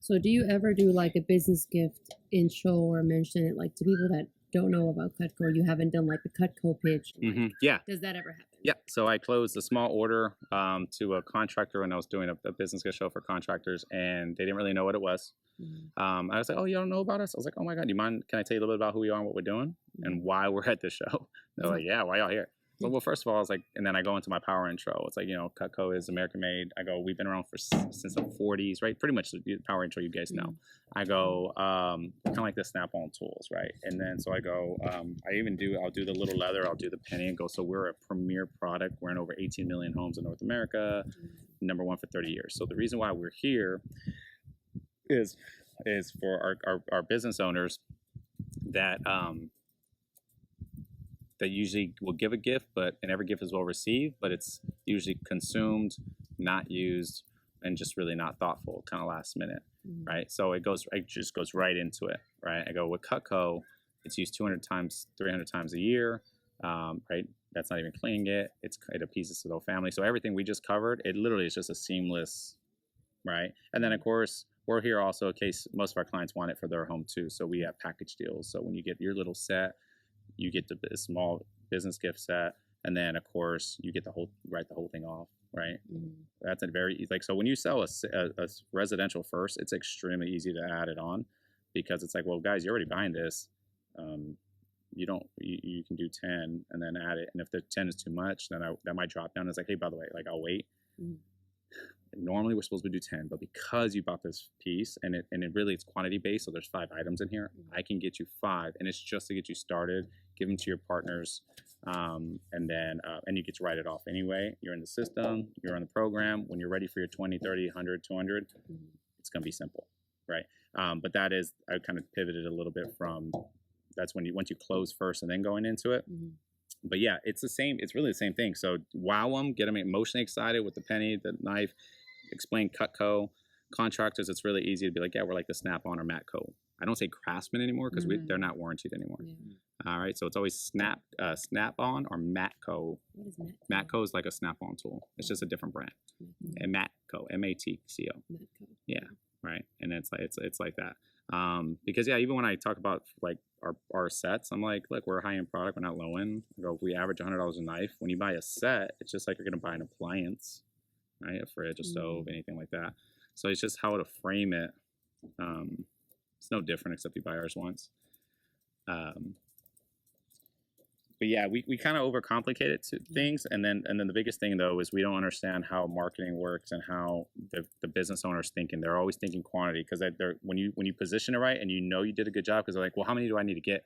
So do you ever do like a business gift intro or mention it like to people that don't know about Cutco? You haven't done like the Cutco pitch. Yeah. Does that ever happen? Yeah. So I closed a small order to a contractor when I was doing a business gift show for contractors, and they didn't really know what it was. I was like, "Oh, you don't know about us?" I was like, "Oh my God, do you mind? Can I tell you a little bit about who we are and what we're doing and why we're at this show?" They're like, "Yeah, why y'all here?" Well, first of all, I was like, and then I go into my power intro. It's like, Cutco is American made. I go, we've been around since the 40s, right? Pretty much the power intro you guys know. I go, kind of like the Snap-on tools, right? And then so I go, I'll do the little leather, I'll do the penny and go, so we're a premier product. We're in over 18 million homes in North America, #1 for 30 years. So the reason why we're here is for our business owners that that usually will give a gift, and every gift is well received, but it's usually consumed, not used, and just really not thoughtful, kind of last minute, right? So it just goes right into it, right? I go with Cutco, it's used 200 times, 300 times a year, right? That's not even cleaning it. It appeases to the whole family. So everything we just covered, it literally is just a seamless, right? And then of course, we're here also in case most of our clients want it for their home too. So we have package deals. So when you get your little set, you get the small business gift set, and then of course you get write the whole thing off, right? That's a very so when you sell a residential first, it's extremely easy to add it on, because it's like, well, guys, you're already buying this. You can do 10 and then add it, and if the 10 is too much, then that might drop down. It's like, hey, by the way, like I'll wait. Normally we're supposed to do 10, but because you bought this piece and it really it's quantity based, so there's 5 items in here, I can get you 5, and it's just to get you started, give them to your partners, and then and you get to write it off anyway. You're in the system, you're on the program. When you're ready for your 20, 30, 100, 200, it's going to be simple, right? But that is, I kind of pivoted a little bit from, that's once you close first and then going into it. But yeah, it's the same. It's really the same thing. So wow them, get them emotionally excited with the penny, the knife. Explain Cutco. Contractors, it's really easy to be like, yeah, we're like the Snap-on or Matco. I don't say Craftsman anymore because they're not warranted anymore. All right, so it's always Snap-on or Matco. What is Matco? Matco is like a Snap-on tool. It's just a different brand. And Matco, M-A-T-C-O. Matco. Yeah, right. And it's like that. Because yeah, even when I talk about like our sets, I'm like, look, we're a high-end product, we're not low-end. I go, if we average $100 a knife, when you buy a set, it's just like you're gonna buy an appliance, right? A fridge, a stove, anything like that. So it's just how to frame it. It's no different except you buy ours once. But yeah, we kind of overcomplicate it to things, and then the biggest thing though is we don't understand how marketing works and how the business owners thinking. They're always thinking quantity, because when you position it right and you did a good job, because they're like, well, how many do I need to get?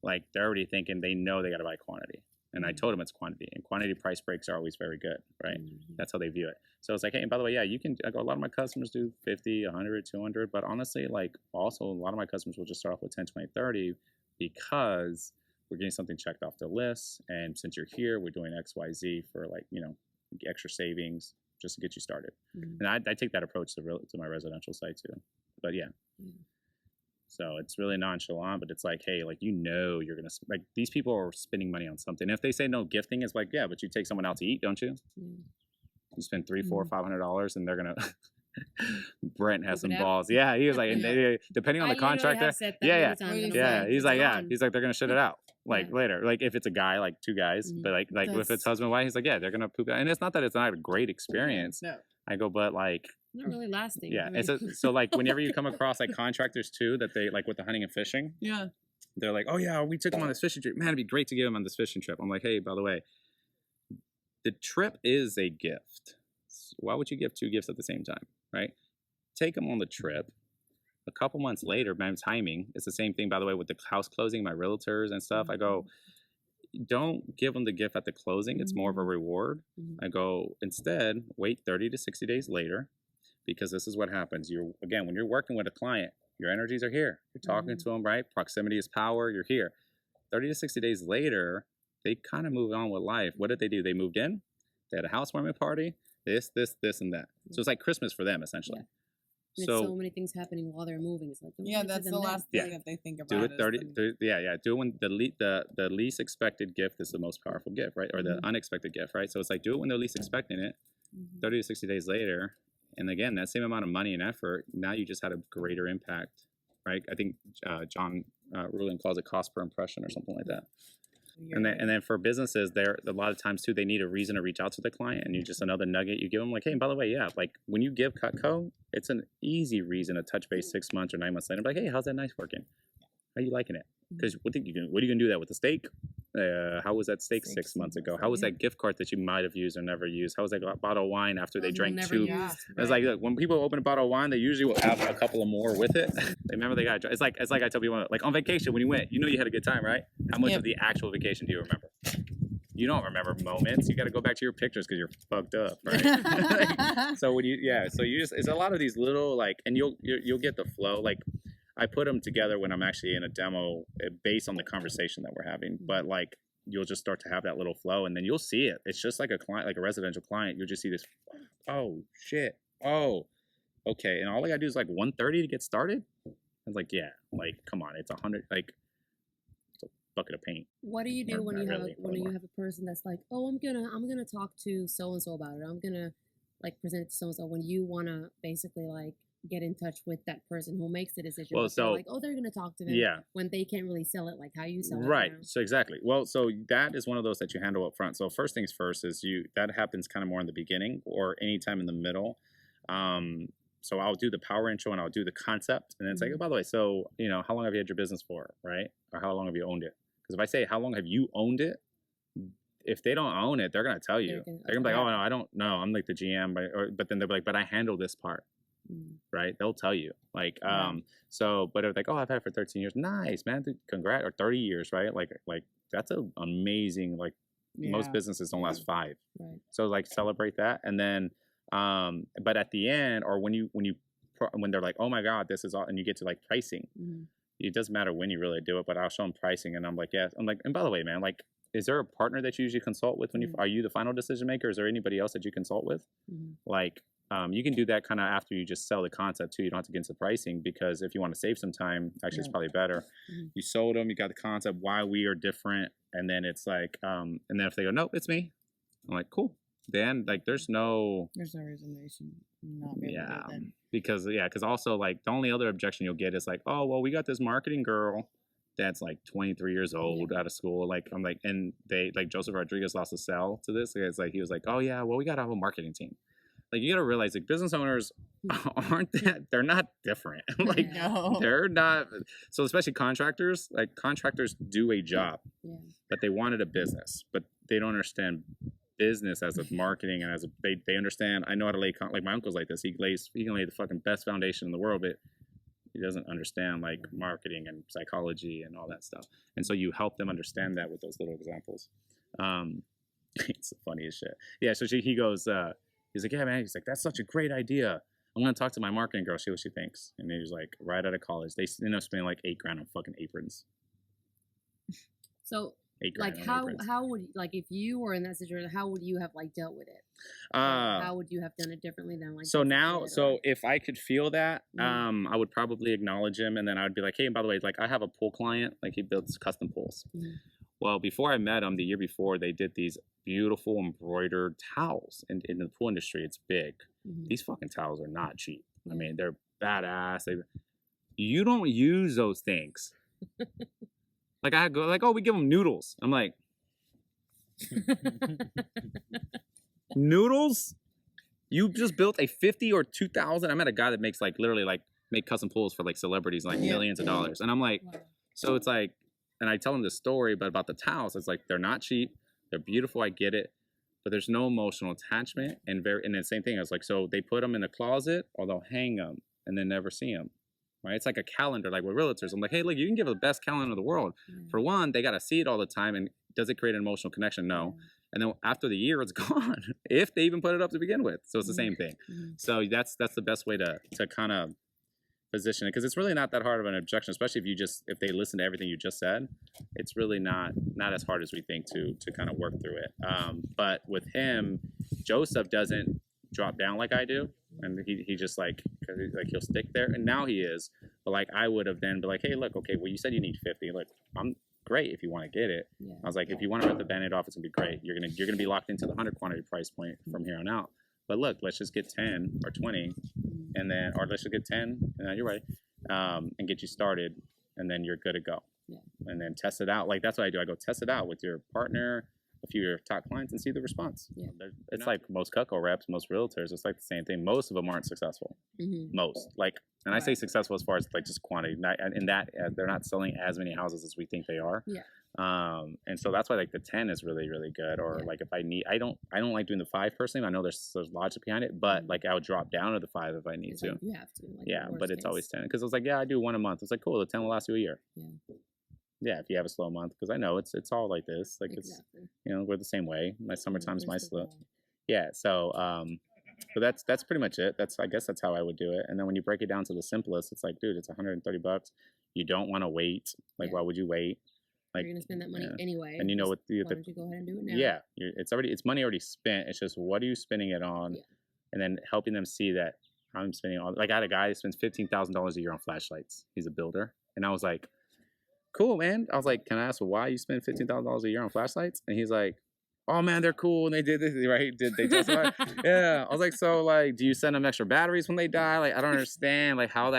Like they're already thinking they know they got to buy quantity. And I told them it's quantity, and quantity price breaks are always very good, right? That's how they view it. So it's like, hey, and by the way, yeah, you can, I go, a lot of my customers do 50, 100, 200, but honestly, like also a lot of my customers will just start off with 10, 20, 30 because we're getting something checked off the list. And since you're here, we're doing X, Y, Z for like, extra savings just to get you started. And I take that approach to my residential site too, but yeah. So it's really nonchalant, but it's like, hey, like, you're going to, like, these people are spending money on something. If they say no gifting, it's like, yeah, but you take someone out to eat, don't you? You spend $300, $400, $500 and they're going to, Brent has some balls. Yeah. He was like, and depending on the contractor. Yeah. He's like, they're going to shit it out. Like later, like if it's a guy, like 2 guys, but like if it's husband and wife, he's like, yeah, they're going to poop out. And it's not that it's not a great experience. No. I go, but like, not really lasting. Yeah. So like whenever you come across like contractors too, that they like with the hunting and fishing. Yeah. They're like, oh yeah, we took them on this fishing trip. Man, it'd be great to get them on this fishing trip. I'm like, hey, by the way, the trip is a gift. Why would you give 2 gifts at the same time, right? Take them on the trip. A couple months later, my timing, it's the same thing, by the way, with the house closing, my realtors and stuff. I go, don't give them the gift at the closing. It's more of a reward. I go, instead, wait 30 to 60 days later, because this is what happens. When you're working with a client, your energies are here. You're talking to them, right? Proximity is power. You're here. 30 to 60 days later, they kind of move on with life. What did they do? They moved in. They had a housewarming party. This, and that. So it's like Christmas for them, essentially. So many things happening while they're moving. It's like, that's the last thing that they think about. Do it 30. Do it when the least expected gift is the most powerful gift, right? Or the unexpected gift, right? So it's like, do it when they're least expecting it. 30 to 60 days later, And again, that same amount of money and effort, now you just had a greater impact, right? I think John Ruhlin calls it cost per impression or something like that. And then for businesses, there a lot of times too, they need a reason to reach out to the client, and you just another nugget you give them, like, hey, by the way, yeah, like when you give Cutco, it's an easy reason to touch base 6 months or 9 months later, like, hey, how's that knife working? How you liking it? Because what are you gonna do that with the steak? How was that steak 6 months ago? How was that gift card that you might have used or never used? How was that bottle of wine after they drank two? It's like, look, when people open a bottle of wine, they usually will have a couple of more with it. They remember they got. It's like I tell people, like on vacation when you went, you know you had a good time, right? How much of the actual vacation do you remember? You don't remember moments. You got to go back to your pictures because you're fucked up, right? So when you just it's a lot of these little like, and you'll get the flow. Like I put them together when I'm actually in a demo based on the conversation that we're having, but like you'll just start to have that little flow, and then you'll see it. It's just like a client, like a residential client. You'll just see this. Oh shit. Oh, okay. And all I gotta do is like 130 to get started. I was like, yeah, like come on, it's 100. Like it's a bucket of paint. What do you do when you have a person that's like, oh, I'm gonna talk to so and so about it. I'm gonna like present it to so and so. When you wanna basically like get in touch with that person who makes the decision. Well, so like, oh, they're gonna talk to them. Yeah. When they can't really sell it, like how you sell it. Right. So exactly. Well, so that is one of those that you handle up front. So first things first is that happens kind of more in the beginning or anytime in the middle. So I'll do the power intro and I'll do the concept, and then it's like, oh, by the way, so how long have you had your business for, right? Or how long have you owned it? Because if I say how long have you owned it, if they don't own it, they're gonna tell you. They're gonna be like, oh no, I don't know. I'm like the GM, but then they'll be like, but I handle this part. Right, they'll tell you like so, but if like, oh, I've had it for 13 years, nice man, dude, congrats, or 30 years, right? Like that's an amazing, like most businesses don't last 5, right? So like celebrate that, and then but at the end, or when they're like, oh my god, this is all, and you get to like pricing, it doesn't matter when you really do it, but I'll show them pricing, and I'm like, yeah, I'm like, and by the way, man, like, is there a partner that you usually consult with when you are you the final decision maker? Is there anybody else that you consult with? Like you can do that kind of after you just sell the concept too. You don't have to get into pricing, because if you want to save some time, actually it's probably better. You sold them, you got the concept, why we are different, and then it's like, and then if they go, nope, it's me, I'm like, cool. Then like there's no reason they should not be able to do it because also like the only other objection you'll get is like, oh well, we got this marketing girl that's like 23 years old out of school. Like I'm like, and they like Joseph Rodriguez lost a cell to this. It's like he was like, oh yeah, well we got a whole marketing team. Like you got to realize like business owners they're not different. Like they're not. So especially contractors, like contractors do a job, but they wanted a business, but they don't understand business as a marketing and as a they understand. I know how to lay like my uncle's like this. He can lay the fucking best foundation in the world, but he doesn't understand like marketing and psychology and all that stuff. And so you help them understand that with those little examples. It's the funniest shit. Yeah. So he goes. He's like, yeah, man. He's like, that's such a great idea. I'm gonna talk to my marketing girl, see what she thinks. And he's like, right out of college, they end up spending like $8,000 on fucking aprons. So, like, how would, like, if you were in that situation, how would you have like dealt with it? How would you have done it differently than like? So if I could feel that, I would probably acknowledge him, and then I would be like, hey, and by the way, like I have a pool client, like he builds custom pools. Well, before I met him, the year before, they did these beautiful embroidered towels. And in the pool industry, it's big. These fucking towels are not cheap. I mean, they're badass. You don't use those things. Like I go, like, oh, we give them noodles. I'm like, noodles? You just built a 50 or 2,000. I met a guy that makes like literally like make custom pools for like celebrities, like millions of dollars. And I'm like, so it's like. And I tell him this story, but about the towels, it's like they're not cheap, they're beautiful, I get it, but there's no emotional attachment. And the same thing, I was like, so they put them in a closet or they'll hang them and then never see them, right? It's like a calendar, like with realtors. I'm like, hey, look, you can give the best calendar in the world. For one, they got to see it all the time, and does it create an emotional connection? No. And then after the year, it's gone, if they even put it up to begin with. So it's the same thing. So that's the best way to kind of position it, because it's really not that hard of an objection, especially if they listen to everything you just said. It's really not as hard as we think to kind of work through it. But with him, Joseph doesn't drop down like I do, and he just like he'll stick there, and now he is. But like I would have then be like, hey, look, okay, well you said you need 50. Look, I'm great if you want to get it. I was like, if you want to rip the Band-Aid off, it's gonna be great. You're gonna be locked into the 100 quantity price point from here on out. but look, let's just get 10 or 20, and then, or let's just get 10, you're right, and get you started, and then you're good to go. Yeah. And then test it out. Like, that's what I do. I go test it out with your partner, a few of your top clients, and see the response. Yeah. It's like most Cutco reps, most realtors, it's like the same thing. Most of them aren't successful. Most. Like, and I say successful as far as like just quantity. Not, in that they're not selling as many houses as we think they are. Yeah. And so that's why like the 10 is really, really good. Or like if I need, I don't like doing the 5 personally. I know there's logic behind it, but like I would drop down to the 5 if I need to. Like you have to. Like yeah, but it's always 10 because it was like, yeah, I do 1 a month. It's like, cool, the 10 will last you a year. Yeah. Yeah, if you have a slow month, because I know it's all like this. Like it's, you know, we're the same way. My summertime's my slow. Yeah, so but that's pretty much it. I guess that's how I would do it. And then when you break it down to the simplest, it's like, dude, it's $130. You don't want to wait. Like, why would you wait? Like, you're gonna spend that money anyway. And you know what? Why don't you go ahead and do it now? Yeah, it's money already spent. It's just what are you spending it on, and then helping them see that I'm spending all. Like I had a guy who spends $15,000 a year on flashlights. He's a builder, and I was like, cool, man. I was like, can I ask why you spend $15,000 a year on flashlights? And he's like, oh man, they're cool and they did this, right? Did they justify? Yeah. I was like, so like, do you send them extra batteries when they die? Like, I don't understand like how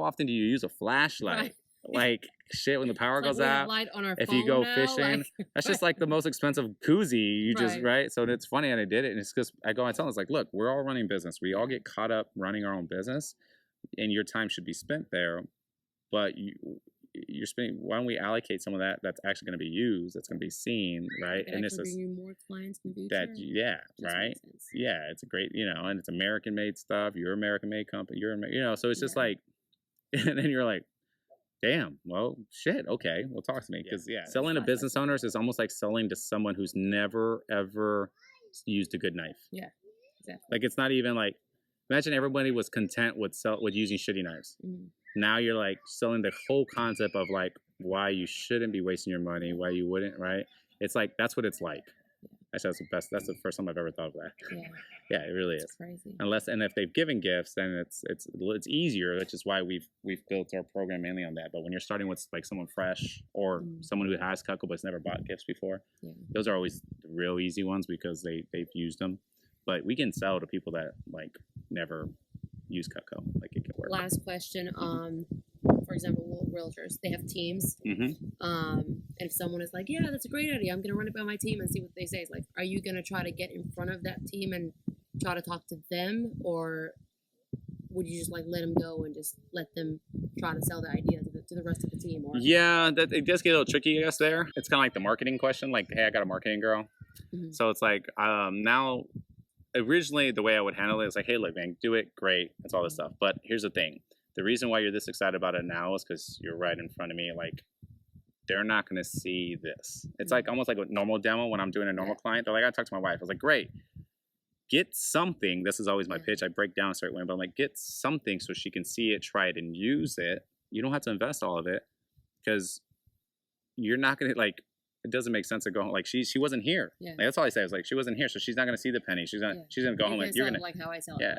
often do you use a flashlight? Right. Like shit when the power goes out. Light on our if phone you go now, fishing, that's just like the most expensive koozie. You just right. So it's funny, and I did it, and it's because I tell them, it's like, look, we're all running business. We all get caught up running our own business, and your time should be spent there. But you're spending. Why don't we allocate some of that that's actually going to be used, that's going to be seen, right? And this is bring you more clients in the future. That right? Yeah, it's a great, and it's American-made stuff. You're American-made company. So it's just like, and then you're like, damn, well, shit, okay, well, talk to me. Because, selling to business owners is almost like selling to someone who's never, ever used a good knife. Yeah, exactly. Like, it's not even like, imagine everybody was content with using shitty knives. Now you're, like, selling the whole concept of, like, why you shouldn't be wasting your money, why you wouldn't, right? It's like, that's what it's like. Actually, that's the first time I've ever thought of that. Yeah, it really is. Crazy. And if they've given gifts, then it's easier, which is why we've built our program mainly on that. But when you're starting with like someone fresh or someone who has Cutco but's never bought gifts before, those are always the real easy ones because they've used them. But we can sell to people that like never use Cutco. Like it can work. Last question. For example, realtors, they have teams. And if someone is like, yeah, that's a great idea, I'm going to run it by my team and see what they say. It's like, are you going to try to get in front of that team and try to talk to them? Or would you just like let them go and just let them try to sell the idea to the rest of the team? Or? Yeah, it does get a little tricky, I guess, there. It's kind of like the marketing question. Like, hey, I got a marketing girl. So it's like, now, originally the way I would handle it is like, hey, look, man, do it, great. It's all this stuff. But here's the thing. The reason why you're this excited about it now is because you're right in front of me. Like, they're not going to see this. It's like almost like a normal demo when I'm doing a normal client. They're like, I talk to my wife. I was like, great. Get something. This is always my pitch. I break down a certain way, but I'm like, get something so she can see it, try it, and use it. You don't have to invest all of it because you're not going to like. It doesn't make sense to go home. Like she wasn't here. Like, that's all I say. I was like, she wasn't here, so she's not gonna see the penny. She's gonna go home. Like you're gonna like how I sell it. Yeah,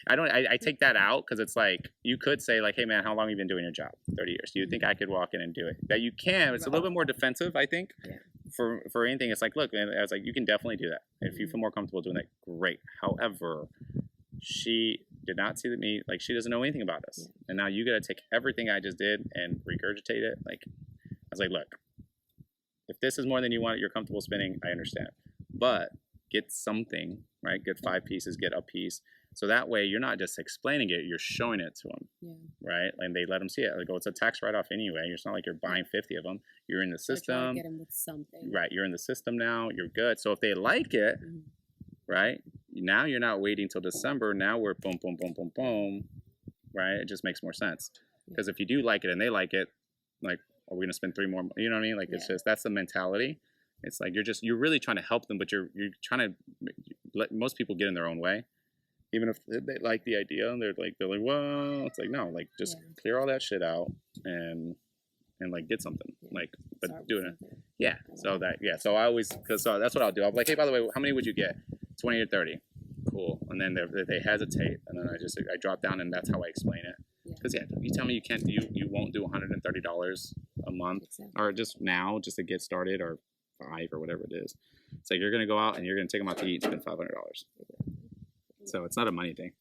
I take that out because it's like you could say like, hey man, how long have you been doing your job? 30 years. Do you think I could walk in and do it? That you can. It's a little bit more defensive, I think. For anything, it's like, look, man, I was like, you can definitely do that if you feel more comfortable doing that. Great. However, she did not see me. Like she doesn't know anything about us, and now you gotta take everything I just did and regurgitate it. Like I was like, look. If this is more than you're comfortable spending, I understand. But get something, right? Get 5 pieces, get a piece. So that way you're not just explaining it, you're showing it to them, right? And they let them see it. They go, it's a tax write-off anyway. It's not like you're buying 50 of them. You're in the system. Try to get them with something. Right, you're in the system now. You're good. So if they like it, right? Now you're not waiting till December. Now we're boom, boom, boom, boom, boom, right? It just makes more sense. Because if you do like it and they like it, like, are we gonna spend 3 more? You know what I mean? Like it's just that's the mentality. It's like you're really trying to help them, but you're trying to let most people get in their own way, even if they like the idea and they're like well, it's like no, like just clear all that shit out and like get something like but doing it so I always so that's what I'll do. I'll be like, hey, by the way, how many would you get? 20 or 30? Cool. And then they hesitate, and then I drop down, and that's how I explain it. Because you tell me you won't do $130 a month or just to get started or 5 or whatever it is. It's like you're gonna go out and you're gonna take them out to eat and spend $500. So it's not a money thing.